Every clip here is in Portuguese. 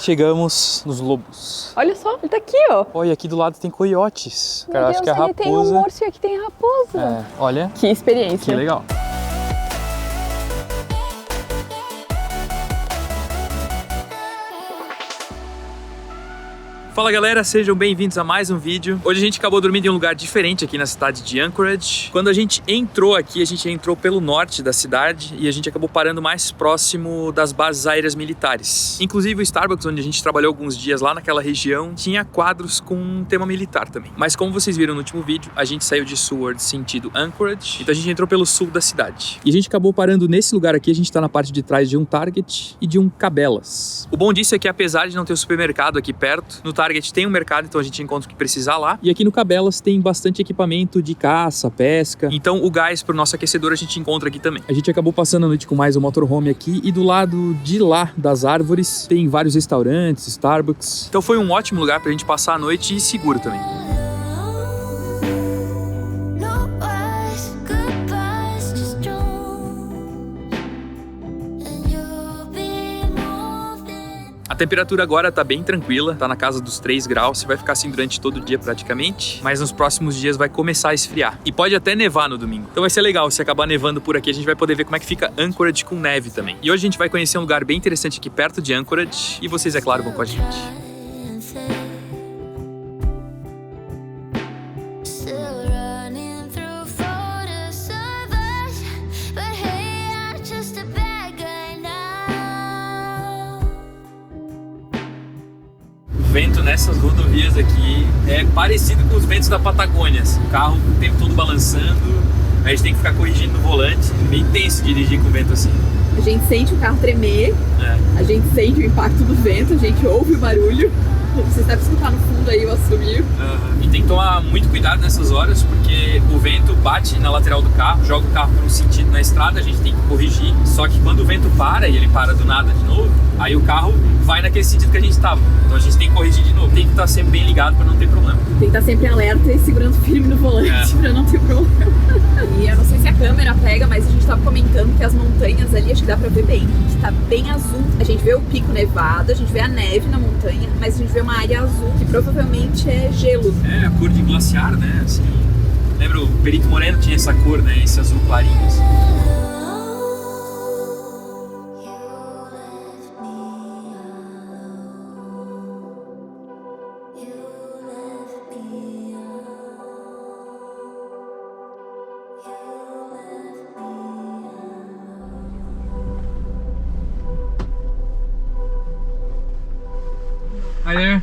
chegamos nos lobos. Olha só, ele tá aqui, ó. Olha, aqui do lado tem coiotes. Cara, Meu acho que é Deus, raposa. ele tem um urso e aqui tem raposa. É, olha, Que experiência. que legal. Fala galera, sejam bem-vindos a mais um vídeo. Hoje a gente acabou dormindo em um lugar diferente aqui na cidade de Anchorage. Quando a gente entrou aqui, a gente entrou pelo norte da cidade e a gente acabou parando mais próximo das bases aéreas militares. Inclusive o Starbucks, onde a gente trabalhou alguns dias lá naquela região, tinha quadros com um tema militar também. Mas como vocês viram no último vídeo, a gente saiu de Seward sentido Anchorage, então a gente entrou pelo sul da cidade. E a gente acabou parando nesse lugar aqui, a gente tá na parte de trás de um Target e de um Cabela's. O bom disso é que apesar de não ter o supermercado aqui perto, no Target tem um mercado, então a gente encontra o que precisar lá. E aqui no Cabela's tem bastante equipamento de caça, pesca. Então o gás pro nosso aquecedor a gente encontra aqui também. A gente acabou passando a noite com mais um motorhome aqui e do lado de lá das árvores tem vários restaurantes, Starbucks. Então foi um ótimo lugar pra gente passar a noite e seguro também. A temperatura agora tá bem tranquila, tá na casa dos 3 graus, vai ficar assim durante todo o dia praticamente, mas nos próximos dias vai começar a esfriar. E pode até nevar no domingo. Então vai ser legal, se acabar nevando por aqui, a gente vai poder ver como é que fica Anchorage com neve também. E hoje a gente vai conhecer um lugar bem interessante aqui perto de Anchorage, e vocês, é claro, vão com a gente. O vento nessas rodovias aqui é parecido com os ventos da Patagônia. O carro o tempo todo balançando, a gente tem que ficar corrigindo no volante. É bem tenso dirigir com vento assim. A gente sente o carro tremer, a gente sente o impacto do vento, a gente ouve o barulho. Vocês devem escutar no fundo aí o assovio. E tem que tomar muito cuidado nessas horas, porque o vento bate na lateral do carro, joga o carro para um sentido na estrada, a gente tem que corrigir. Só que quando o vento para, e ele para do nada de novo, aí o carro vai naquele sentido que a gente estava. Então a gente tem que corrigir de novo. Tem que estar sempre bem ligado para não ter problema. Tem que estar sempre alerta e segurando firme no volante para não ter problema. E eu não sei se a câmera pega, mas a gente estava comentando que as montanhas ali, acho que dá para ver bem. Está bem azul. A gente vê o pico nevado, a gente vê a neve na montanha, mas a gente vê uma área azul que provavelmente é gelo. É, a cor de glaciar, né? Assim, lembra o Perito Moreno tinha essa cor, né? Esse azul clarinho. Assim. Hi there.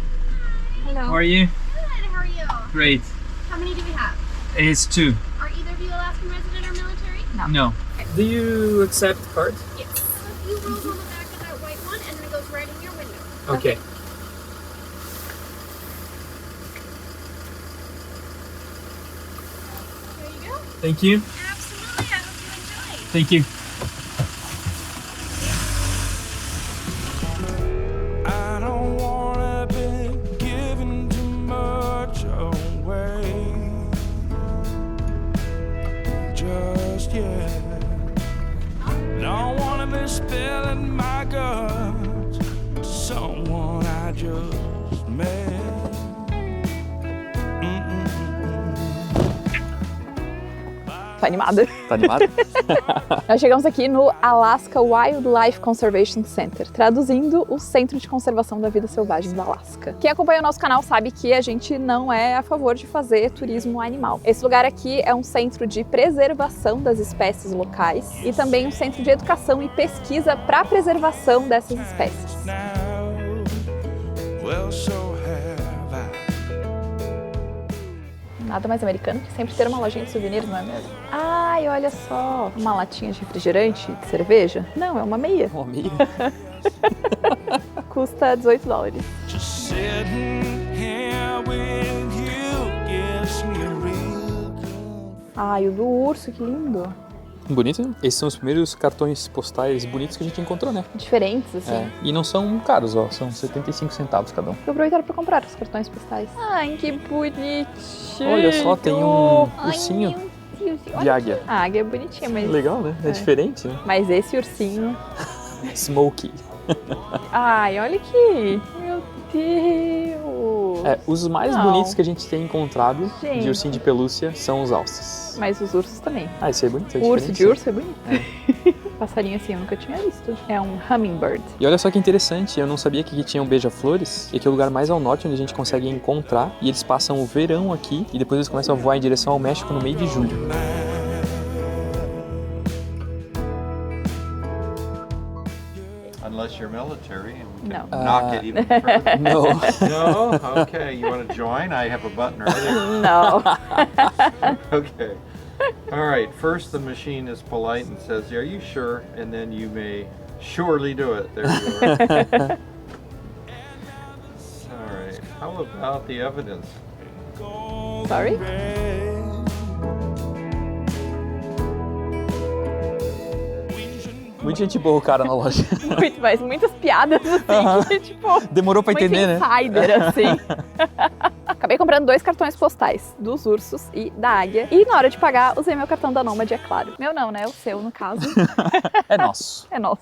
Hello. How are you? Good, how are you? Great. How many do we have? It's 2. Are either of you Alaskan resident or military? No. Do you accept card? Yes. A few rolls on the back of that white one and then it goes right in your window. Okay. There you go. Thank you. Absolutely, I hope you enjoy. Thank you. I don't wanna be giving too much away just yet. Don't wanna be spilling my guts to someone I just met. Tá animada? Tá animado? Nós chegamos aqui no Alaska Wildlife Conservation Center, traduzindo o Centro de Conservação da Vida Selvagem do Alasca. Quem acompanha o nosso canal sabe que a gente não é a favor de fazer turismo animal. Esse lugar aqui é um centro de preservação das espécies locais e também um centro de educação e pesquisa para a preservação dessas espécies. Nada mais americano que sempre ter uma lojinha de souvenirs, não é mesmo? Ai, olha só, uma latinha de refrigerante, de cerveja? Não, é uma meia. Uma meia? Custa $18. Ai, o do urso, que lindo. Bonito, né? Esses são os primeiros cartões postais bonitos que a gente encontrou, né? Diferentes, assim. É. E não são caros, ó. São 75 centavos cada um. Vou aproveitar para comprar os cartões postais. Ai, que bonitinho. Olha só, tem um ursinho de águia. A águia é bonitinha, mas... Legal, né? É diferente, né? Mas esse ursinho... Smokey. Ai, olha aqui. Meu Deus. Os mais Não. bonitos que a gente tem encontrado Gente. de ursinho de pelúcia são os alces. Mas os ursos também. Ah, esse é bonito. O urso de urso é bonito. Passarinho assim eu nunca tinha visto. É um hummingbird. E olha só que interessante, eu não sabia que aqui tinha um beija-flores. E aqui é o lugar mais ao norte onde a gente consegue encontrar. E eles passam o verão aqui e depois eles começam a voar em direção ao México no meio de julho. Unless you're military and we can No. knock it even further. Não. No? Okay, you want to join? I have a button right there. Não. Okay. All right, first the machine is polite and says, are you sure? And then you may surely do it. There you are. All right, how about the evidence? Sorry? Muita gente boa o cara na loja. Muito, mas muitas piadas assim, que, tipo... Demorou pra muito entender, né? insider, assim. Acabei comprando 2 cartões postais, dos ursos e da águia. E na hora de pagar, usei meu cartão da Nômade, é claro. Meu não, né? O seu, no caso. É nosso. É nosso.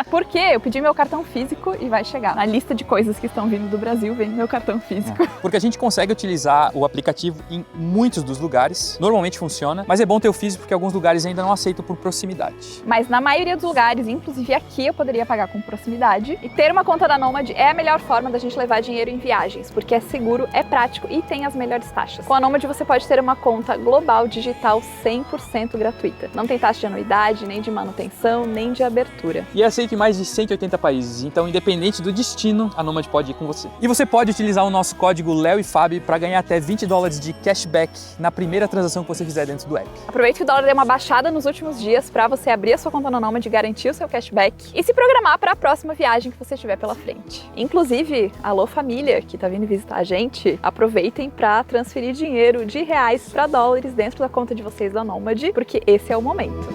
Porque eu pedi meu cartão físico e vai chegar. Na lista de coisas que estão vindo do Brasil, vem meu cartão físico. Porque a gente consegue utilizar o aplicativo em muitos dos lugares. Normalmente funciona, mas é bom ter o físico porque alguns lugares ainda não aceitam por proximidade. Mas na maioria dos lugares, inclusive aqui, eu poderia pagar com proximidade. E ter uma conta da Nômade é a melhor forma da gente levar dinheiro em viagens, porque é seguro, é prático e tem as melhores taxas. Com a Nômade você pode ter uma conta global digital 100% gratuita. Não tem taxa de anuidade, nem de manutenção, nem de abertura. E é aceito em mais de 180 países, então independente do destino, a Nômade pode ir com você. E você pode utilizar o nosso código Léo e Fábio para ganhar até $20 de cashback na primeira transação que você fizer dentro do app. Aproveite que o dólar deu uma baixada nos últimos dias para você abrir a sua conta na Nômade, garantir o seu cashback e se programar para a próxima viagem que você tiver pela frente. Inclusive, alô família que tá vindo visitar a gente, aproveitem para transferir dinheiro de reais para dólares dentro da conta de vocês da Nômade, porque esse é o momento.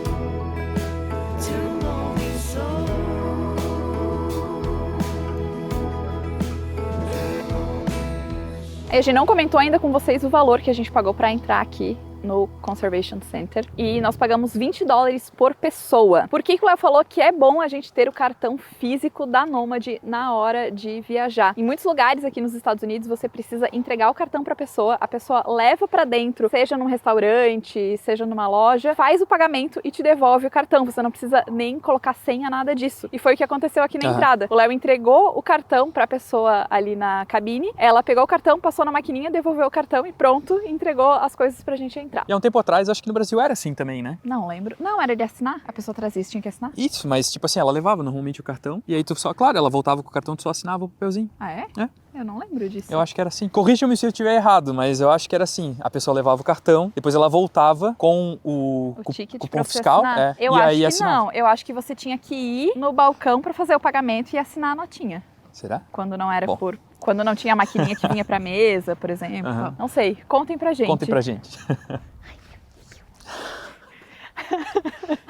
A gente não comentou ainda com vocês o valor que a gente pagou para entrar aqui no Conservation Center e nós pagamos $20 por pessoa. Por que o Léo falou que é bom a gente ter o cartão físico da Nômade na hora de viajar? Em muitos lugares aqui nos Estados Unidos você precisa entregar o cartão para a pessoa leva para dentro, seja num restaurante, seja numa loja, faz o pagamento e te devolve o cartão. Você não precisa nem colocar senha, nada disso. E foi o que aconteceu aqui na entrada. O Léo entregou o cartão para a pessoa ali na cabine, ela pegou o cartão, passou na maquininha, devolveu o cartão e pronto, entregou as coisas pra gente entrar. E há um tempo atrás, acho que no Brasil era assim também, né? Não lembro. Não, era de assinar? A pessoa trazia isso, tinha que assinar? Isso, mas tipo assim, ela levava normalmente o cartão e aí tu só, claro, ela voltava com o cartão, tu só assinava o papelzinho. Ah, é? É. Eu não lembro disso. Eu acho que era assim. Corrija-me se eu estiver errado, mas eu acho que era assim. A pessoa levava o cartão, depois ela voltava com o ticket cupom pra você fiscal. assinar. Eu e acho aí que assinava. não. Eu acho que você tinha que ir no balcão pra fazer o pagamento e assinar a notinha. Será? Quando não era Bom. Quando não tinha a maquininha que vinha pra mesa, por exemplo. Aham. Não sei. Contem pra gente. Contem pra gente.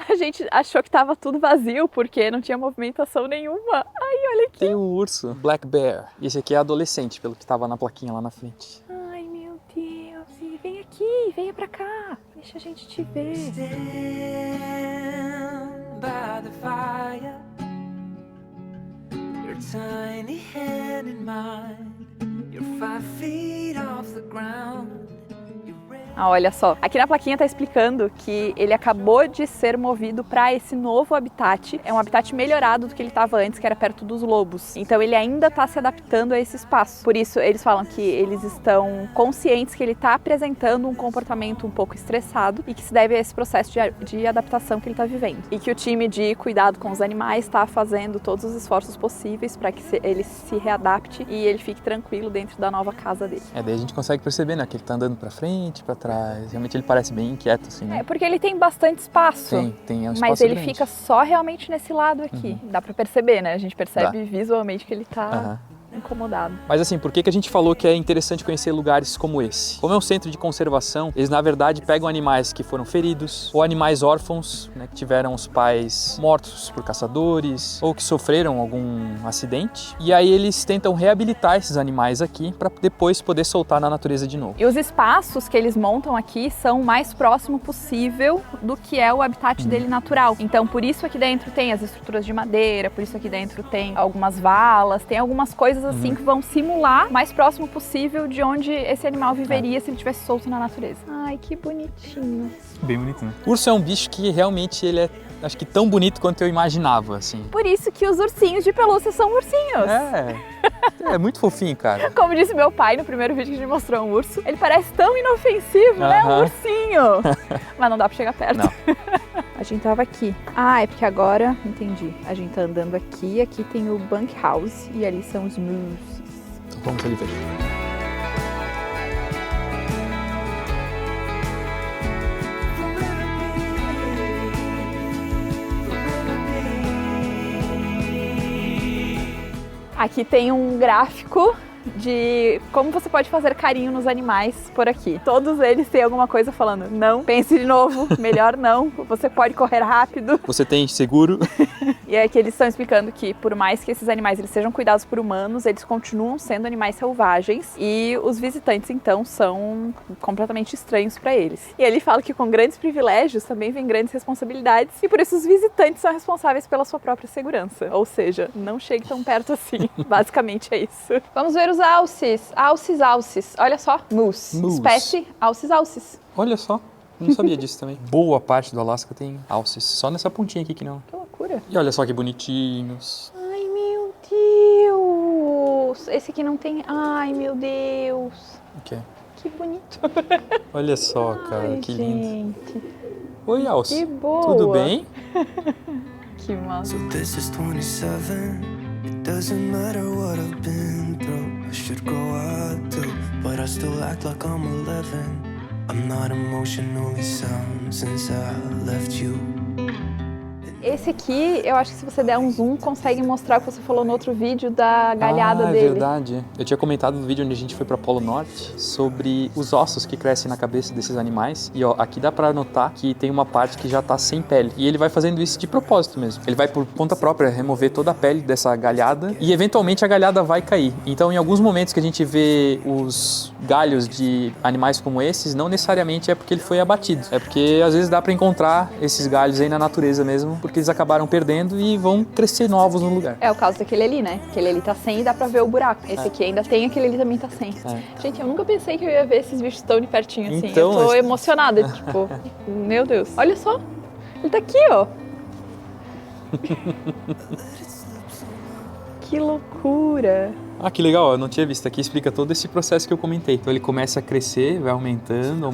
A gente achou que tava tudo vazio porque não tinha movimentação nenhuma. Ai, olha aqui. Tem um urso, Black Bear. E esse aqui é adolescente, pelo que tava na plaquinha lá na frente. Ai, meu Deus. E vem aqui, venha pra cá. Deixa a gente te ver. By the fire, your tiny hand in mine, you're 5 feet off the ground. Ah, olha só. Aqui na plaquinha tá explicando que ele acabou de ser movido para esse novo habitat. É um habitat melhorado do que ele estava antes, que era perto dos lobos. Então ele ainda está se adaptando a esse espaço. Por isso eles falam que eles estão conscientes que ele está apresentando um comportamento um pouco estressado e que se deve a esse processo de adaptação que ele está vivendo. E que o time de cuidado com os animais está fazendo todos os esforços possíveis para que ele se readapte e ele fique tranquilo dentro da nova casa dele. Daí a gente consegue perceber, né, que ele tá andando pra frente, pra trás. Realmente ele parece bem inquieto, assim, né? É, porque ele tem bastante espaço. Tem um espaço mas ele grande. fica só realmente nesse lado aqui. Dá pra perceber, né? A gente percebe visualmente que ele tá incomodado. Mas assim, por que a gente falou que é interessante conhecer lugares como esse? Como é um centro de conservação, eles na verdade pegam animais que foram feridos, ou animais órfãos, né, que tiveram os pais mortos por caçadores, ou que sofreram algum acidente, e aí eles tentam reabilitar esses animais aqui para depois poder soltar na natureza de novo. E os espaços que eles montam aqui são o mais próximo possível do que é o habitat dele natural. Então, por isso aqui dentro tem as estruturas de madeira, por isso aqui dentro tem algumas valas, tem algumas coisas assim que vão simular o mais próximo possível de onde esse animal viveria se ele estivesse solto na natureza. Ai, que bonitinho. Bem bonito, né? O urso é um bicho que realmente ele é, acho que tão bonito quanto eu imaginava, assim. Por isso que os ursinhos de pelúcia são ursinhos. É muito fofinho, cara. Como disse meu pai no primeiro vídeo que a gente mostrou um urso, ele parece tão inofensivo, né? Um ursinho. Mas não dá pra chegar perto. Não. A gente tava aqui. Ah, é porque agora, entendi. A gente tá andando aqui tem o bunk house e ali são os mooses. Então vamos ali ver. Aqui tem um gráfico de como você pode fazer carinho nos animais por aqui. Todos eles têm alguma coisa falando, não, pense de novo, melhor não, você pode correr rápido. Você tem seguro? E é que eles estão explicando que por mais que esses animais eles sejam cuidados por humanos, eles continuam sendo animais selvagens e os visitantes então são completamente estranhos para eles. E ele fala que com grandes privilégios também vem grandes responsabilidades e por isso os visitantes são responsáveis pela sua própria segurança. Ou seja, não chegue tão perto assim. Basicamente é isso. Vamos ver os alces. Alces. Olha só. Moose. Espécie alces. Olha só. Não sabia disso também. Boa parte do Alasca tem alces. Só nessa pontinha aqui que não. Que loucura. E olha só que bonitinhos. Ai, meu Deus. Esse aqui não tem... Ai, meu Deus. O quê? Que bonito. Olha só, cara. Ai, que lindo. gente. Oi, alce. Que boa. Tudo bem? Que massa. So this is 27. It doesn't matter what I've been through. I should grow up too, but I still act like I'm 11. I'm not emotionally sound since I left you. Esse aqui, eu acho que se você der um zoom, consegue mostrar o que você falou no outro vídeo da galhada é dele. Verdade. Eu tinha comentado no vídeo onde a gente foi para Polo Norte sobre os ossos que crescem na cabeça desses animais. E ó, aqui dá para notar que tem uma parte que já tá sem pele. E ele vai fazendo isso de propósito mesmo. Ele vai por conta própria remover toda a pele dessa galhada e eventualmente a galhada vai cair. Então em alguns momentos que a gente vê os galhos de animais como esses, não necessariamente é porque ele foi abatido. É porque às vezes dá para encontrar esses galhos aí na natureza mesmo, porque eles acabaram perdendo e vão crescer novos no lugar. É o caso daquele ali, né? Aquele ali tá sem e dá pra ver o buraco. Esse aqui ainda tem, aquele ali também tá sem. Gente, eu nunca pensei que eu ia ver esses bichos tão de pertinho assim. Então, eu tô emocionada, tipo, meu Deus. Olha só, ele tá aqui, ó. Que loucura. Ah, que legal, eu não tinha visto. Aqui explica todo esse processo que eu comentei. Então ele começa a crescer, vai aumentando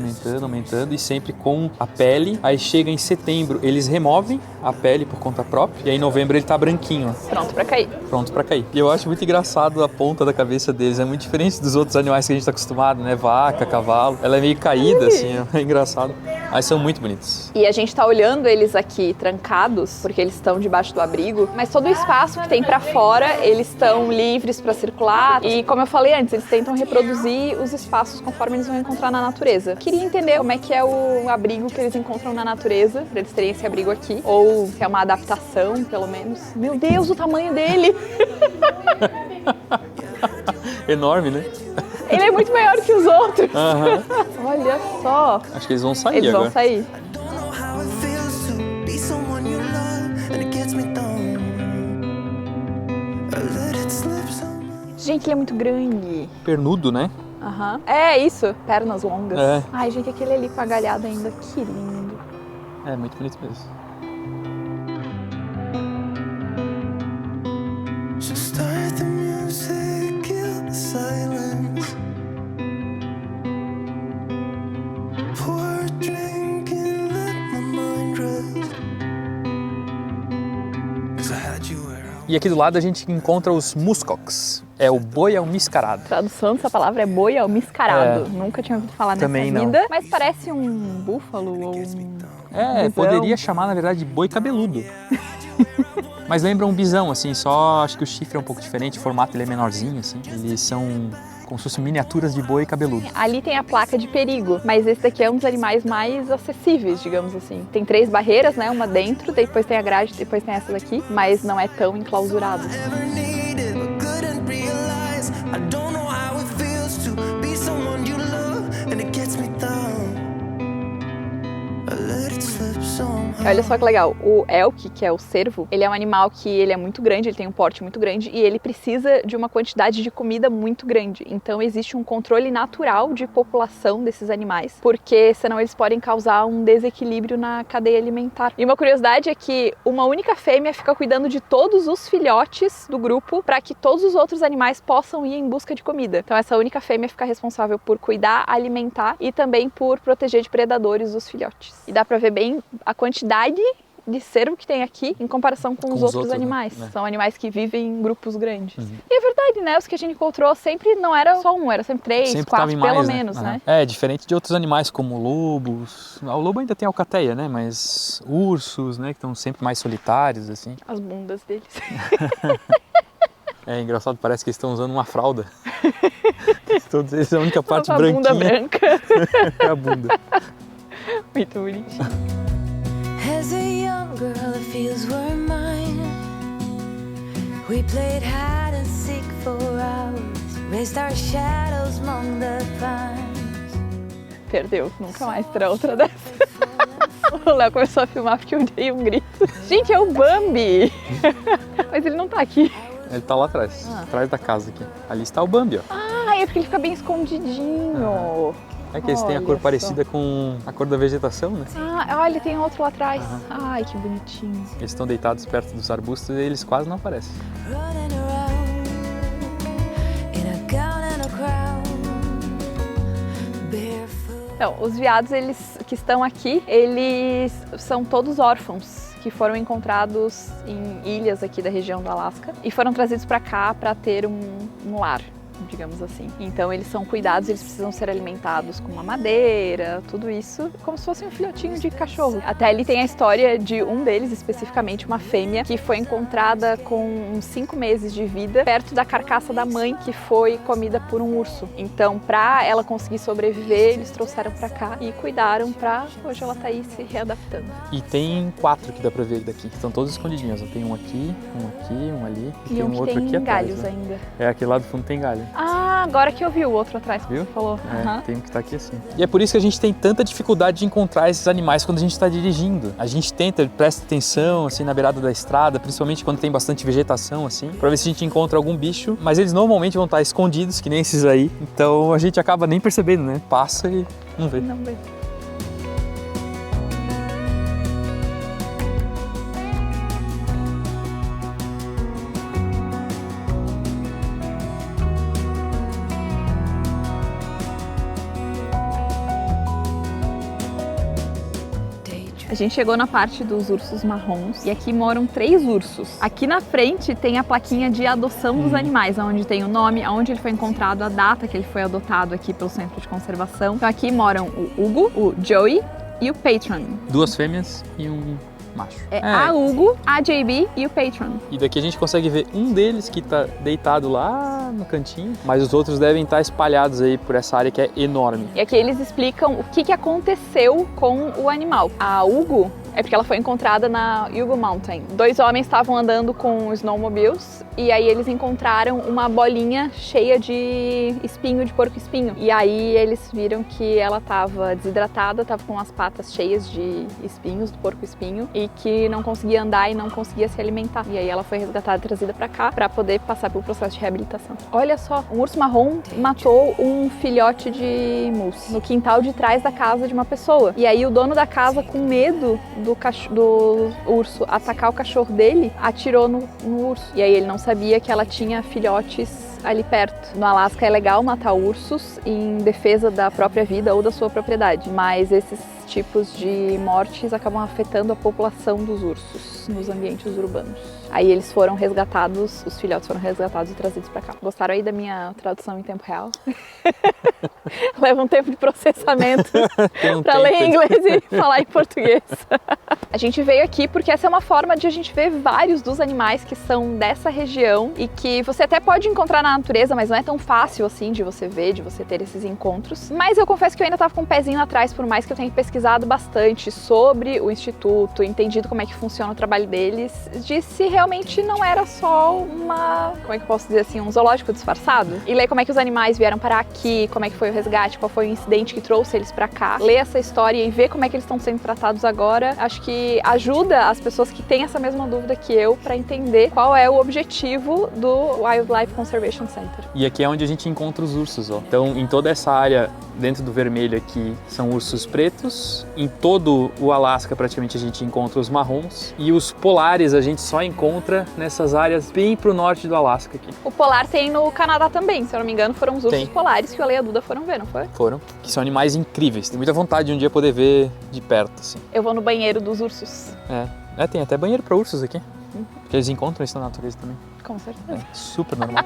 e sempre com a pele. Aí chega em setembro, eles removem a pele por conta própria e aí em novembro ele tá branquinho, ó. Pronto pra cair. E eu acho muito engraçado a ponta da cabeça deles, é muito diferente dos outros animais que a gente tá acostumado, né? Vaca, cavalo. Ela é meio caída, assim, é engraçado. Mas são muito bonitos. E a gente tá olhando eles aqui trancados, porque eles estão debaixo do abrigo, mas todo o espaço que tem pra fora, eles estão livres pra circular. E como eu falei antes, eles tentam reproduzir os espaços conforme eles vão encontrar na natureza. Queria entender como é que é o abrigo que eles encontram na natureza, pra eles terem esse abrigo aqui, ou se é uma adaptação, pelo menos. Meu Deus, o tamanho dele! Enorme, né? Ele é muito maior que os outros. Olha só. Acho que eles vão sair Eles agora. vão sair. Don't know how it feels to be someone you love, and it gets me down. I let it slip so much. Gente, ele é muito grande. Pernudo, né? É isso, pernas longas. É. Ai, gente, aquele ali com a galhada ainda, que lindo. É muito bonito mesmo. So start the music, kill the silence. Pour a drink and let my mind rest. 'Cause I had you where I E aqui do lado a gente encontra os muskox. É o boi almiscarado. A tradução dessa palavra é boi almiscarado. Nunca tinha ouvido falar Também nessa não. vida. Mas parece um búfalo ou um... É, Visão. poderia chamar na verdade de boi cabeludo. Mas lembra um bisão, assim, só acho que o chifre é um pouco diferente, o formato ele é menorzinho, assim. Eles são como se fossem miniaturas de boi cabeludo. Ali tem a placa de perigo, mas esse daqui é um dos animais mais acessíveis, digamos assim. Tem 3 barreiras, né? Uma dentro, depois tem a grade, depois tem essa daqui, mas não é tão enclausurado. Ever needed, but couldn't realize. I don't know how it feels to be someone you love, and it gets me down. I let it slip somehow. Olha só que legal, o elk, que é o cervo, ele é um animal que ele é muito grande, ele tem um porte muito grande e ele precisa de uma quantidade de comida muito grande. Então existe um controle natural de população desses animais, porque senão eles podem causar um desequilíbrio na cadeia alimentar. E uma curiosidade é que uma única fêmea fica cuidando de todos os filhotes do grupo para que todos os outros animais possam ir em busca de comida. Então essa única fêmea fica responsável por cuidar, alimentar e também por proteger de predadores os filhotes. E dá pra ver bem a quantidade de cervo que tem aqui em comparação com os outros animais. né? São animais que vivem em grupos grandes. E é verdade, né? Os que a gente encontrou sempre não era só um, era sempre 3, Sempre 4, tava em pelo mais, menos, né? É, diferente de outros animais como lobos. O lobo ainda tem alcateia, né? Mas ursos, né? Que estão sempre mais solitários, assim. As bundas deles. É engraçado, parece que eles estão usando uma fralda. Todos eles, a única parte Só a branquinha bunda branca. é a bunda. Muito bonitinho. As a young girl, the fields were mine. We played hide and seek for hours, raised our shadows among the pines. Perdeu, nunca mais terá outra dessa. O Léo começou a filmar porque eu dei um grito. Gente, é o Bambi! Mas ele não tá aqui. Ele tá lá atrás, atrás da casa aqui. Ali está o Bambi, ó. Ah, é porque ele fica bem escondidinho. É que eles têm a Olha cor só. parecida com a cor da vegetação, né? Ah, olha, tem outro lá atrás. Ai, que bonitinho. Eles estão deitados perto dos arbustos e eles quase não aparecem. Running around in a gown and a crown, barefoot. Então, os veados, eles que estão aqui, eles são todos órfãos que foram encontrados em ilhas aqui da região do Alasca e foram trazidos para cá para ter um lar, digamos assim. Então eles são cuidados, eles precisam ser alimentados com uma madeira, tudo isso, como se fosse um filhotinho de cachorro. Até ali tem a história de um deles, especificamente uma fêmea, que foi encontrada com uns 5 meses de vida perto da carcaça da mãe, que foi comida por um urso. Então, para ela conseguir sobreviver, eles trouxeram para cá e cuidaram para hoje ela tá aí se readaptando. E tem 4 que dá pra ver daqui. Estão todos escondidinhos. Tem um aqui, um ali e tem um um que outro tem aqui atrás. galhos Né? ainda. É, aquele lá do fundo tem galho. Ah, agora que eu vi o outro atrás que Viu? você falou. É, Aham. tem um que tá aqui assim. E é por isso que a gente tem tanta dificuldade de encontrar esses animais quando a gente está dirigindo. A gente tenta, presta atenção assim na beirada da estrada, principalmente quando tem bastante vegetação assim, para ver se a gente encontra algum bicho, mas eles normalmente vão estar escondidos, que nem esses aí. Então a gente acaba nem percebendo, né? Passa e não vê. Não vê. A gente chegou na parte dos ursos marrons e aqui moram 3 ursos. Aqui na frente tem a plaquinha de adoção dos animais, onde tem o nome, onde ele foi encontrado, a data que ele foi adotado aqui pelo Centro de Conservação. Então aqui moram o Hugo, o Joey e o Patron. 2 fêmeas e um macho. A Hugo, a JB e o Patron. E daqui a gente consegue ver um deles que tá deitado lá no cantinho, mas os outros devem estar espalhados aí por essa área que é enorme. E aqui eles explicam o que aconteceu com o animal. A Hugo é porque ela foi encontrada na Hugo Mountain. 2 homens estavam andando com snowmobiles e aí eles encontraram uma bolinha cheia de espinho, de porco-espinho. E aí eles viram que ela estava desidratada, estava com as patas cheias de espinhos, do porco-espinho, e que não conseguia andar e não conseguia se alimentar. E aí ela foi resgatada e trazida para cá para poder passar pelo processo de reabilitação. Olha só, um urso marrom matou um filhote de moose no quintal de trás da casa de uma pessoa. E aí o dono da casa, com medo do urso atacar o cachorro dele, atirou no urso. E aí ele não sabia que ela tinha filhotes ali perto. No Alasca é legal matar ursos em defesa da própria vida ou da sua propriedade, mas esses tipos de mortes acabam afetando a população dos ursos nos ambientes urbanos. Aí eles foram resgatados, os filhotes foram resgatados e trazidos pra cá. Gostaram aí da minha tradução em tempo real? Leva um tempo de processamento pra ler em inglês e falar em português. A gente veio aqui porque essa é uma forma de a gente ver vários dos animais que são dessa região e que você até pode encontrar na natureza, mas não é tão fácil assim de você ver, de você ter esses encontros. Mas eu confesso que eu ainda tava com um pezinho atrás, por mais que eu tenha pesquisado bastante sobre o Instituto, entendido como é que funciona o trabalho deles, de se realmente não era só uma, como é que eu posso dizer assim, um zoológico disfarçado. E ler como é que os animais vieram parar aqui, como é que foi o resgate, qual foi o incidente que trouxe eles pra cá. Ler essa história e ver como é que eles estão sendo tratados agora, acho que ajuda as pessoas que têm essa mesma dúvida que eu pra entender qual é o objetivo do Wildlife Conservation Center. E aqui é onde a gente encontra os ursos, ó. Então, em toda essa área dentro do vermelho aqui são ursos pretos. Em todo o Alasca, praticamente, a gente encontra os marrons. E os polares a gente só encontra nessas áreas bem pro norte do Alasca aqui. O polar tem no Canadá também, se eu não me engano, foram os ursos polares que o Ale e a Duda foram ver, não foi? Foram. Que são animais incríveis. Tenho muita vontade de um dia poder ver de perto, assim. Eu vou no banheiro dos ursos. Tem até banheiro para ursos aqui. Porque eles encontram isso na natureza também. Com certeza. Super normal.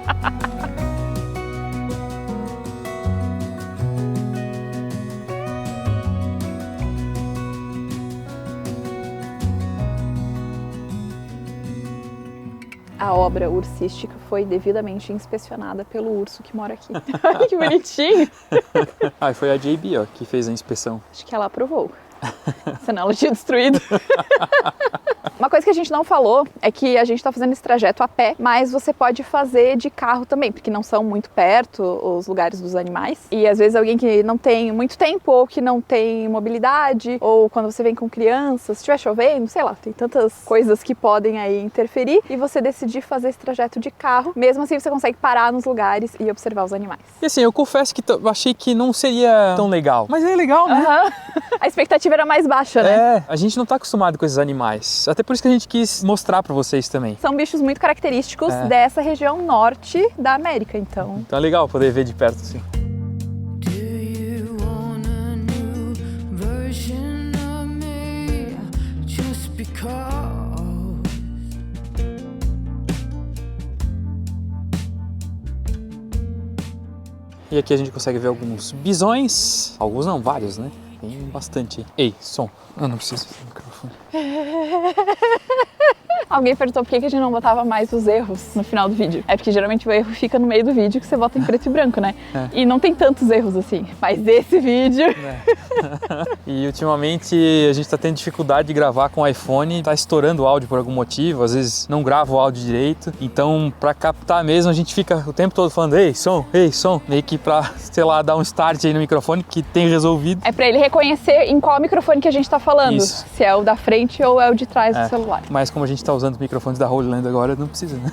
A obra ursística foi devidamente inspecionada pelo urso que mora aqui. Ai, que bonitinho! E foi a JB, ó, que fez a inspeção. Acho que ela aprovou. Senão ela tinha destruído. Uma coisa que a gente não falou é que a gente está fazendo esse trajeto a pé, mas você pode fazer de carro também, porque não são muito perto os lugares dos animais. E às vezes alguém que não tem muito tempo, ou que não tem mobilidade, ou quando você vem com crianças, se estiver chovendo, sei lá, tem tantas coisas que podem aí interferir, e você decidir fazer esse trajeto de carro, mesmo assim você consegue parar nos lugares e observar os animais. E assim, eu confesso que eu achei que não seria tão legal. Mas é legal, né? A expectativa era mais baixa, né? A gente não tá acostumado com esses animais. Até por isso que a gente quis mostrar pra vocês também. São bichos muito característicos dessa região norte da América, então. Então é legal poder ver de perto, assim. E aqui a gente consegue ver alguns bisões. Alguns não, vários, né? Tem bastante. Ei, som. Eu não preciso do microfone. Alguém perguntou por que a gente não botava mais os erros no final do vídeo. É porque geralmente o erro fica no meio do vídeo que você bota em preto e branco, né? E não tem tantos erros assim. Mas esse vídeo... E ultimamente a gente tá tendo dificuldade de gravar com o iPhone. Tá estourando o áudio por algum motivo. Às vezes não grava o áudio direito. Então, pra captar mesmo, a gente fica o tempo todo falando ei, som, meio que pra, sei lá, dar um start aí no microfone que tem resolvido. É pra ele reconhecer em qual microfone que a gente tá falando. Isso. Se é o da frente ou é o de trás do celular. Mas como a gente tá usando os microfones da Holy Land agora, não precisa, né?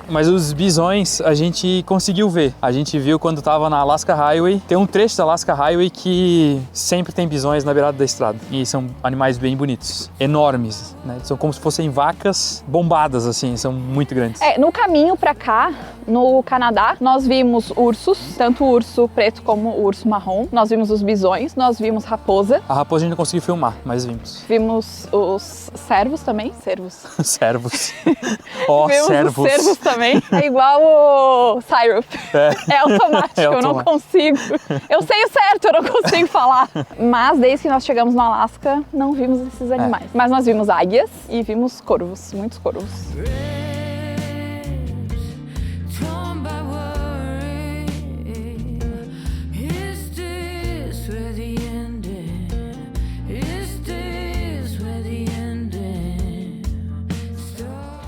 Mas os bisões a gente conseguiu ver. A gente viu quando tava na Alaska Highway. Tem um trecho da Alaska Highway que sempre tem bisões na beirada da estrada. E são animais bem bonitos, enormes, né? São como se fossem vacas bombadas, assim, são muito grandes. No caminho pra cá, no Canadá, nós vimos ursos, tanto o urso preto como o urso marrom. Nós vimos os bisões, nós vimos raposa. A raposa a gente não conseguiu filmar, mas vimos. Vimos os cervos também. Cervos. Cervos. Vimos cervos. Os cervos também. É igual o Syrup. É automático, eu não consigo. Eu sei o certo, eu não consigo falar. Mas desde que nós chegamos no Alasca, não vimos esses animais. Mas nós vimos águias e vimos corvos, muitos corvos.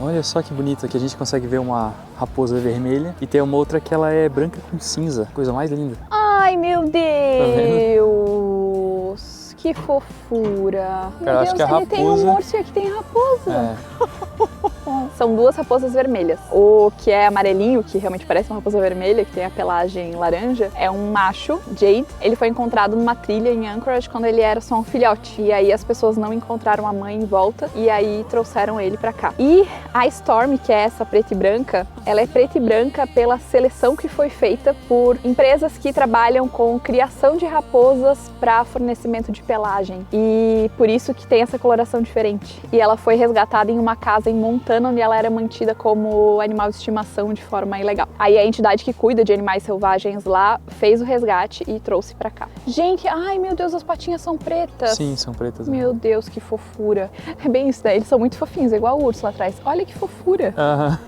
Olha só que bonito, aqui a gente consegue ver uma raposa vermelha e tem uma outra que ela é branca com cinza, coisa mais linda. Ai, meu Deus! Que fofura! Meu Deus, acho que a ele tem um urso e aqui tem raposa. São duas raposas vermelhas. O que é amarelinho, que realmente parece uma raposa vermelha, que tem a pelagem laranja, é um macho, Jade. Ele foi encontrado numa trilha em Anchorage quando ele era só um filhote. E aí as pessoas não encontraram a mãe em volta e aí trouxeram ele pra cá. E a Storm, que é essa preta e branca, ela é preta e branca pela seleção que foi feita por empresas que trabalham com criação de raposas para fornecimento de pelagem. E por isso que tem essa coloração diferente. E ela foi resgatada em uma casa em Montana onde ela era mantida como animal de estimação de forma ilegal. Aí a entidade que cuida de animais selvagens lá fez o resgate e trouxe pra cá. Gente, ai meu Deus, as patinhas são pretas. Sim, são pretas. Meu Deus, que fofura. É bem isso, né? Eles são muito fofinhos, é igual o urso lá atrás. Olha que fofura. Aham.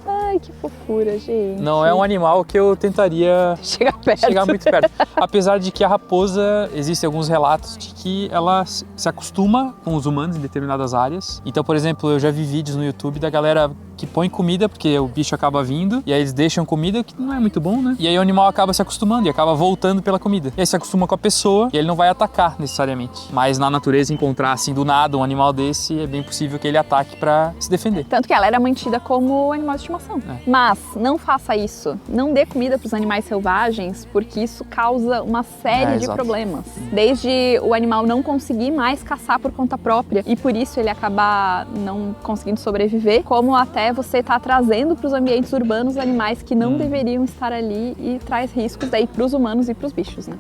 Ai, que fofura, gente. Não é um animal que eu tentaria Chega perto. chegar muito perto. Apesar de que a raposa, existem alguns relatos de que ela se acostuma com os humanos em determinadas áreas. Então, por exemplo, eu já vi vídeos no YouTube da galera que põe comida, porque o bicho acaba vindo, e aí eles deixam comida, que não é muito bom, né? E aí o animal acaba se acostumando e acaba voltando pela comida. E aí se acostuma com a pessoa e ele não vai atacar necessariamente. Mas na natureza, encontrar assim do nada um animal desse, é bem possível que ele ataque pra se defender. Tanto que ela era mantida como animal de estimação. Mas não faça isso. Não dê comida para os animais selvagens, porque isso causa uma série de exato. problemas. Desde o animal não conseguir mais caçar por conta própria e por isso ele acabar não conseguindo sobreviver, como até você tá trazendo para os ambientes urbanos animais que não deveriam estar ali e traz riscos daí para os humanos e para os bichos, né?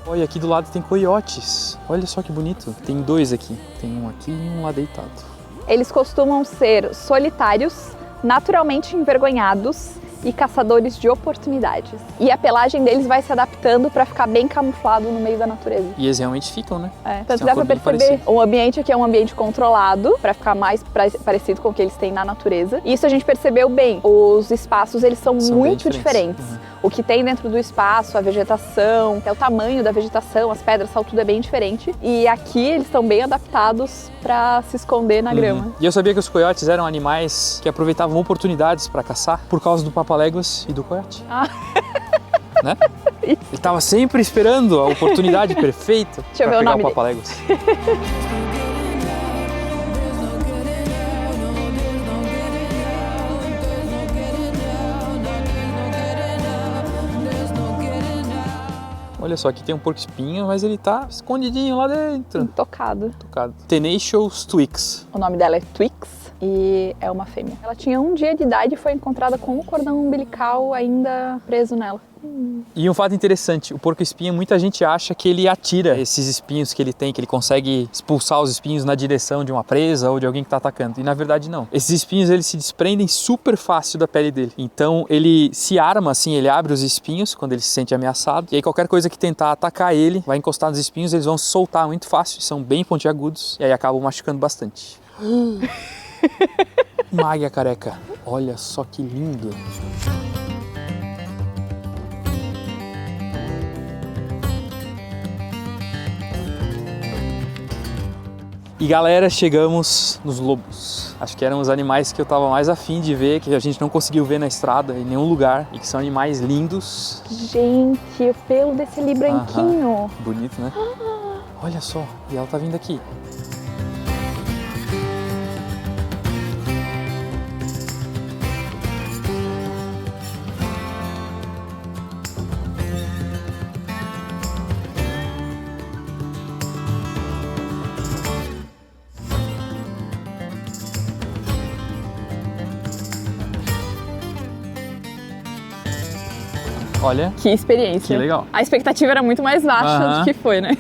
Olha, aqui do lado tem coiotes. Olha só que bonito. Tem dois aqui. Tem um aqui e um lá deitado. Eles costumam ser solitários, naturalmente envergonhados e caçadores de oportunidades. E a pelagem deles vai se adaptando para ficar bem camuflado no meio da natureza. E eles realmente ficam, né? Tanto São dá cor pra bem perceber. parecida. O ambiente aqui é um ambiente controlado, para ficar mais parecido com o que eles têm na natureza. Isso a gente percebeu bem. Os espaços, eles são São muito bem diferentes. diferentes. O que tem dentro do espaço, a vegetação, até o tamanho da vegetação, as pedras, tudo é bem diferente. E aqui eles estão bem adaptados para se esconder na grama. E eu sabia que os coiotes eram animais que aproveitavam oportunidades para caçar por causa do papaléguas e do coiote. Né? Ele tava sempre esperando a oportunidade perfeita Deixa eu para ver o pegar nome o dele. papaléguas. Olha só, aqui tem um porco-espinho, mas ele tá escondidinho lá dentro. Tocado. Tocado. Tenacious Twix. O nome dela é Twix e é uma fêmea. Ela tinha 1 dia de idade e foi encontrada com o cordão umbilical ainda preso nela. E um fato interessante, o porco-espinho, muita gente acha que ele atira esses espinhos que ele tem, que ele consegue expulsar os espinhos na direção de uma presa ou de alguém que está atacando. E na verdade não. Esses espinhos, eles se desprendem super fácil da pele dele. Então ele se arma assim, ele abre os espinhos quando ele se sente ameaçado. E aí qualquer coisa que tentar atacar ele, vai encostar nos espinhos, eles vão se soltar muito fácil, são bem pontiagudos e aí acabam machucando bastante. Uma águia careca. Olha só que lindo. E galera, chegamos nos lobos. Acho que eram os animais que eu tava mais afim de ver, que a gente não conseguiu ver na estrada, em nenhum lugar, e que são animais lindos. Gente, o pelo desse ali branquinho. Bonito, né? Olha só, e ela tá vindo aqui. Olha, Que experiência. que legal. A expectativa era muito mais baixa do que foi, né?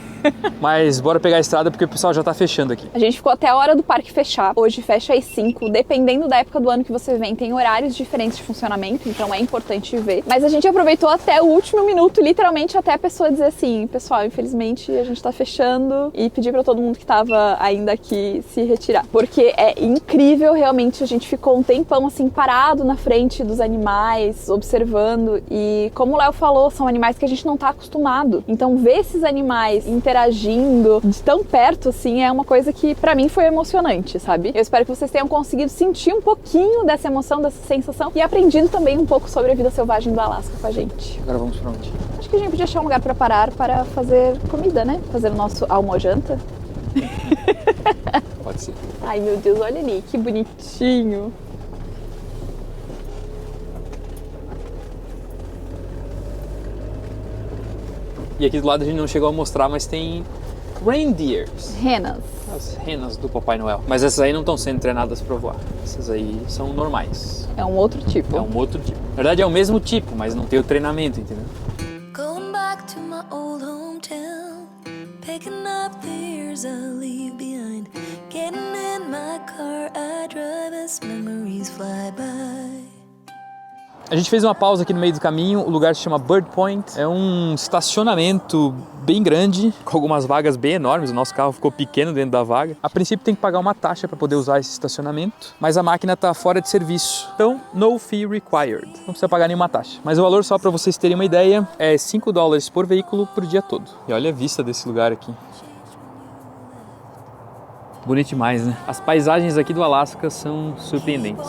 Mas bora pegar a estrada porque o pessoal já tá fechando aqui. A gente ficou até a hora do parque fechar. Hoje fecha às 5. Dependendo da época do ano que você vem, tem horários diferentes de funcionamento, então é importante ver. Mas a gente aproveitou até o último minuto, literalmente até a pessoa dizer assim: pessoal, infelizmente a gente tá fechando, e pedir pra todo mundo que tava ainda aqui se retirar. Porque é incrível, realmente, a gente ficou um tempão assim parado na frente dos animais, observando, e como o Léo falou, são animais que a gente não tá acostumado. Então ver esses animais interagindo de tão perto, assim, é uma coisa que pra mim foi emocionante, sabe? Eu espero que vocês tenham conseguido sentir um pouquinho dessa emoção, dessa sensação, e aprendido também um pouco sobre a vida selvagem do Alasca com a gente. Agora vamos pra onde? Acho que a gente podia achar um lugar pra parar para fazer comida, né? Fazer o nosso almojanta. Pode ser. Ai, meu Deus, olha ali, que bonitinho. E aqui do lado a gente não chegou a mostrar, mas tem reindeers. Renas. As renas do Papai Noel. Mas essas aí não estão sendo treinadas para voar. Essas aí são normais. É um outro tipo. É um outro tipo. Na verdade é o mesmo tipo, mas não tem o treinamento, entendeu? Going back to my old hometown, picking up A gente fez uma pausa aqui no meio do caminho, o lugar se chama Bird Point. É um estacionamento bem grande, com algumas vagas bem enormes, o nosso carro ficou pequeno dentro da vaga. A princípio tem que pagar uma taxa para poder usar esse estacionamento, mas a máquina está fora de serviço, então no fee required, não precisa pagar nenhuma taxa. Mas o valor, só para vocês terem uma ideia, é $5 por veículo por dia todo. E olha a vista desse lugar aqui. Bonito demais, né? As paisagens aqui do Alasca são surpreendentes.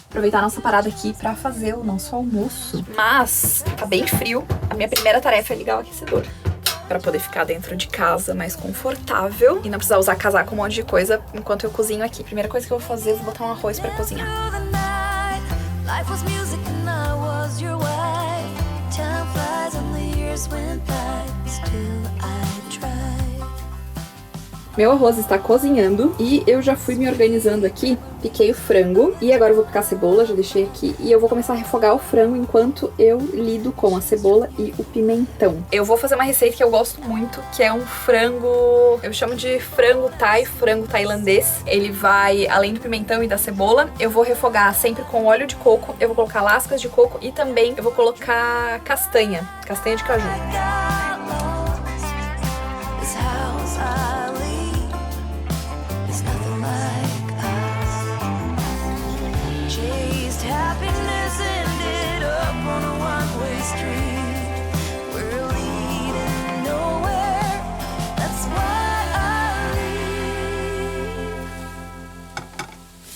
Aproveitar a nossa parada aqui pra fazer o nosso almoço. Mas tá bem frio. A minha primeira tarefa é ligar o aquecedor, pra poder ficar dentro de casa mais confortável e não precisar usar casaco, um monte de coisa enquanto eu cozinho aqui. Primeira coisa que eu vou fazer, eu vou botar um arroz pra cozinhar. Meu arroz está cozinhando e eu já fui me organizando aqui. Piquei o frango e agora eu vou picar a cebola, já deixei aqui. E eu vou começar a refogar o frango enquanto eu lido com a cebola e o pimentão. Eu vou fazer uma receita que eu gosto muito, que é um frango... eu chamo de frango thai, frango tailandês. Ele vai, além do pimentão e da cebola, eu vou refogar sempre com óleo de coco. Eu vou colocar lascas de coco e também eu vou colocar castanha de caju.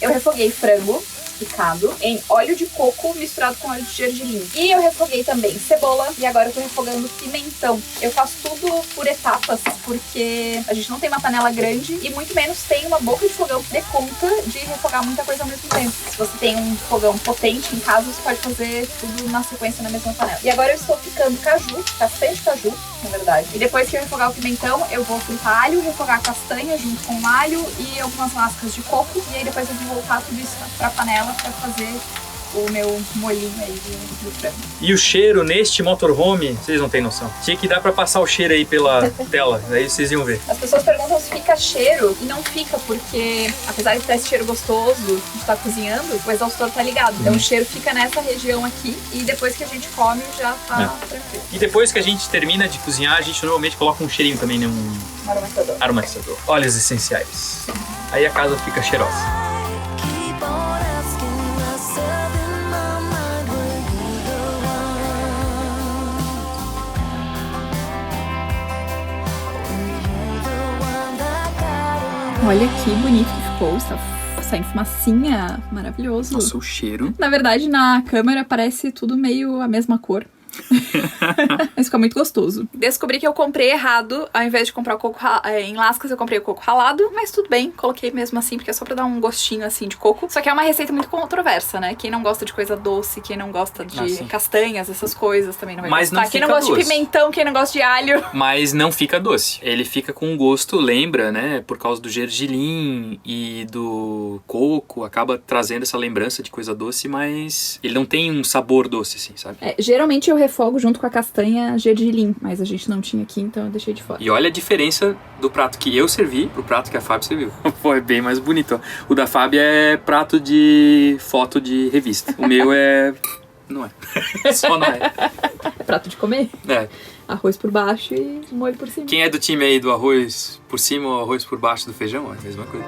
Eu refoguei frango picado em óleo de coco misturado com óleo de gergelim. E eu refoguei também cebola e agora eu tô refogando pimentão. Eu faço tudo por etapas porque a gente não tem uma panela grande e muito menos tem uma boca de fogão que dê conta de refogar muita coisa ao mesmo tempo. Se você tem um fogão potente em casa, você pode fazer tudo na sequência na mesma panela. E agora eu estou picando caju, bastante caju, na verdade. E depois que eu refogar o pimentão, eu vou fritar alho, refogar a castanha junto com o alho e algumas lascas de coco. E aí depois eu vou voltar tudo isso pra panela pra fazer o meu molhinho aí do frango. E o cheiro neste motorhome, vocês não têm noção. Tinha que dar pra passar o cheiro aí pela tela, daí vocês iam ver. As pessoas perguntam se fica cheiro e não fica, porque apesar de ter esse cheiro gostoso de estar cozinhando, o exaustor tá ligado. Então o cheiro fica nessa região aqui e depois que a gente come já tá tranquilo. E depois que a gente termina de cozinhar, a gente normalmente coloca um cheirinho também, né? Um aromatizador. Óleos essenciais. Aí a casa fica cheirosa. Olha que bonito que ficou, está saindo fumacinha, maravilhoso. Nossa, o cheiro. Na verdade, na câmera parece tudo meio a mesma cor. Mas fica muito gostoso. Descobri que eu comprei errado. Ao invés de comprar o coco em lascas, eu comprei o coco ralado. Mas tudo bem, coloquei mesmo assim, porque é só pra dar um gostinho assim de coco. Só que é uma receita muito controversa, né? Quem não gosta de coisa doce, quem não gosta de castanhas, essas coisas também não vai gostar. Quem não gosta de pimentão, quem não gosta de alho. Mas não fica doce. Ele fica com um gosto, lembra, né? Por causa do gergelim e do coco, acaba trazendo essa lembrança de coisa doce, mas ele não tem um sabor doce, assim, sabe? Geralmente eu refogo junto com a castanha gergelim, mas a gente não tinha aqui, então eu deixei de fora. E olha a diferença do prato que eu servi pro prato que a Fábio serviu. Foi bem mais bonito. O da Fábio é prato de foto de revista. O meu é... não é. Só não é. É prato de comer? É. Arroz por baixo e molho por cima. Quem é do time aí do arroz por cima ou arroz por baixo do feijão? É a mesma coisa.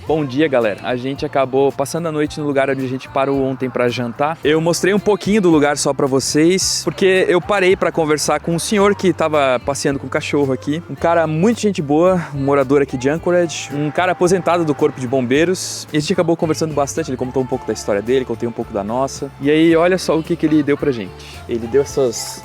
Bom dia, galera. A gente acabou passando a noite no lugar onde a gente parou ontem para jantar. Eu mostrei um pouquinho do lugar só para vocês, porque eu parei para conversar com um senhor que estava passeando com o cachorro aqui. Um cara muito gente boa, um morador aqui de Anchorage, um cara aposentado do Corpo de Bombeiros. E a gente acabou conversando bastante, ele contou um pouco da história dele, contei um pouco da nossa. E aí, olha só o que ele deu pra gente. Ele deu essas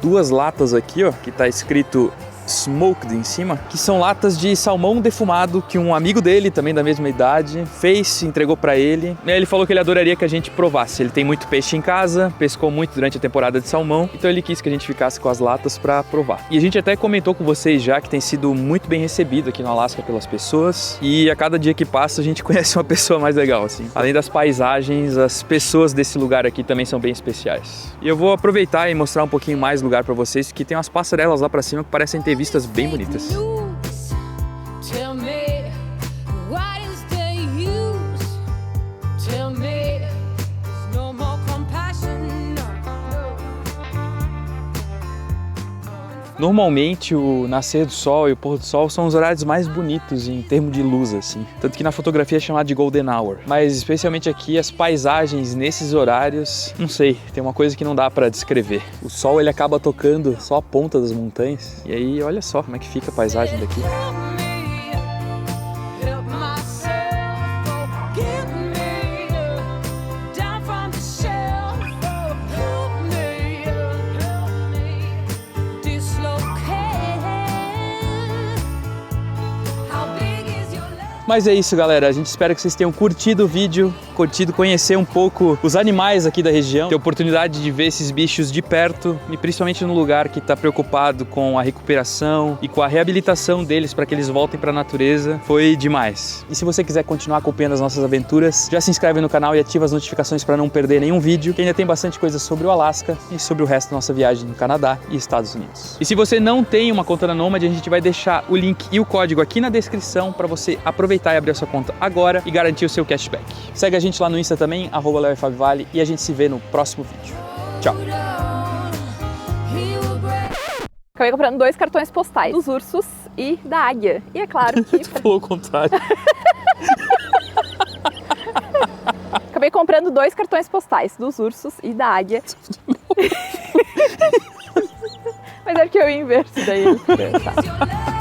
duas latas aqui, ó, que tá escrito smoked em cima, que são latas de salmão defumado que um amigo dele, também da mesma idade, fez, entregou pra ele. E aí ele falou que ele adoraria que a gente provasse. Ele tem muito peixe em casa, pescou muito durante a temporada de salmão, então ele quis que a gente ficasse com as latas pra provar. E a gente até comentou com vocês já que tem sido muito bem recebido aqui no Alasca pelas pessoas, e a cada dia que passa a gente conhece uma pessoa mais legal, assim. Além das paisagens, as pessoas desse lugar aqui também são bem especiais. E eu vou aproveitar e mostrar um pouquinho mais lugar pra vocês, que tem umas passarelas lá pra cima que parecem ter vistas bem bonitas. Tell me, what is the use? Tell me, there's no more compassion. Normalmente o nascer do sol e o pôr do sol são os horários mais bonitos em termos de luz, assim. Tanto que na fotografia é chamado de Golden Hour. Mas especialmente aqui as paisagens nesses horários, não sei, tem uma coisa que não dá pra descrever. O sol ele acaba tocando só a ponta das montanhas. E aí olha só como é que fica a paisagem daqui. Help me, help myself, forgive me, down from the shelf. Help me, dislocate. How big is your love? Mas é isso, galera. A gente espera que vocês tenham curtido o vídeo, curtido conhecer um pouco os animais aqui da região, ter oportunidade de ver esses bichos de perto e principalmente num lugar que está preocupado com a recuperação e com a reabilitação deles para que eles voltem para a natureza. Foi demais. E se você quiser continuar acompanhando as nossas aventuras, já se inscreve no canal e ativa as notificações para não perder nenhum vídeo, que ainda tem bastante coisa sobre o Alasca e sobre o resto da nossa viagem no Canadá e Estados Unidos. E se você não tem uma conta na Nomad, a gente vai deixar o link e o código aqui na descrição para você aproveitar e abrir a sua conta agora e garantir o seu cashback. Segue a gente lá no Insta também, @LeoFabioVale, e a gente se vê no próximo vídeo. Tchau! Acabei comprando 2 cartões postais dos ursos e da águia. E é claro que... Falou o contrário. Acabei comprando 2 cartões postais dos ursos e da águia. Mas é porque eu inverto daí. Tá.